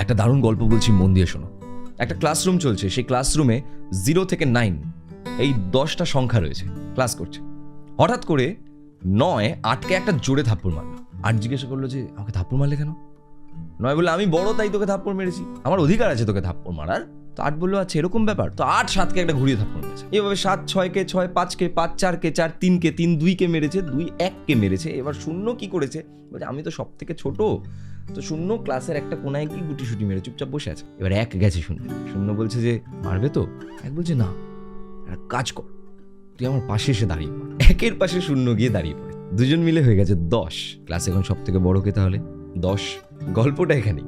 একটা দারুণ গল্প বলছি, মন দিয়ে শোনো। একটা ক্লাসরুম চলছে, সেই ক্লাসরুমে 0 থেকে 9 এই 10টা সংখ্যা রয়েছে, ক্লাস করছে। হঠাৎ করে 9 8কে একটা জোরে থাপ্পড় মারলো। 8 জিজ্ঞাসা করলো যে আমাকে থাপ্পড় মারলে কেন? 9 বললো আমি বড় তাই তোকে থাপ্পড় মেরেছি, আমার অধিকার আছে তোকে থাপ্পড় মারার। তো 8 বললো আচ্ছা এরকম ব্যাপার। তো 8 7কে একটা ঘুরিয়ে থাপ্পড় মেরেছে। এভাবে 7 6কে 6, 5কে 5, 4কে 4, 3কে 3, 2কে মেরেছে, 2 1কে মেরেছে। এবার শূন্য কি করেছে, বলছে আমি তো সব থেকে ছোট, তো শূন্য ক্লাসের একটা কোনায় কি গুটি সুটি মেরে চুপচাপ বসে আছে। এবার 1 গেছে শূন্য, শূন্য বলছে যে মারবে তো? 1 বলছে না, একটা কাজ কর, তুই আমার পাশে এসে দাঁড়িয়ে পড়। 1-এর পাশে শূন্য গিয়ে দাঁড়িয়ে পড়ে, দুজন মিলে হয়ে গেছে 10। ক্লাস এখন সব থেকে বড় কে তাহলে? 10। গল্পটা এখানেই,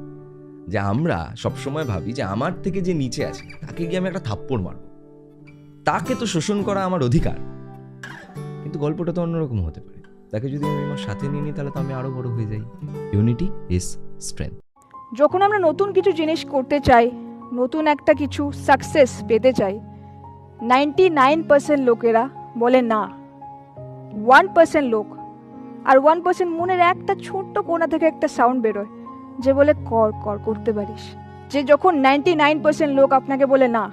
যে আমরা সবসময় ভাবি যে আমার থেকে যে নিচে আছে তাকে গিয়ে আমি একটা থাপ্পড় মারবো, তাকে তো শোষণ করা আমার অধিকার। কিন্তু গল্পটা তো অন্যরকম হতে পারে, তাকে যদি আমি আমার সাথে নিয়ে নিই তাহলে তো আমি আরো বড় হয়ে যাই। Unity is strength. যখন আমরা নতুন কিছু জিনিস করতে চাই, নতুন একটা কিছু সাকসেস পেতে চাই, 99% লোকেরা বলে না। 1% লোক, আর 1% মনের একটা ছোট্ট কোণা থেকে একটা সাউন্ড বেরোয় যে বলে কর কর, করতে পারিস। যে যখন 99% লোক আপনাকে বলে না,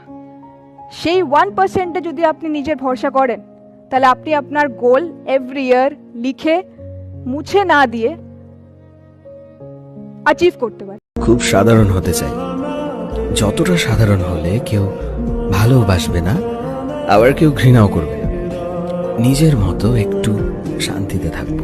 সেই 1%-এ যদি আপনি নিজের ভরসা করেন, তাহলে আপনি আপনার গোল এভরি ইয়ার লিখে মুছে না দিয়ে অ্যাচিভ করতে পারেন। খুব সাধারণ হতে চাই, যতটা সাধারণ হলে কেউ ভালোবাসবে না, আবার কেউ ঘৃণাও করবে না। নিজের মতো একটু শান্তিতে থাকবো।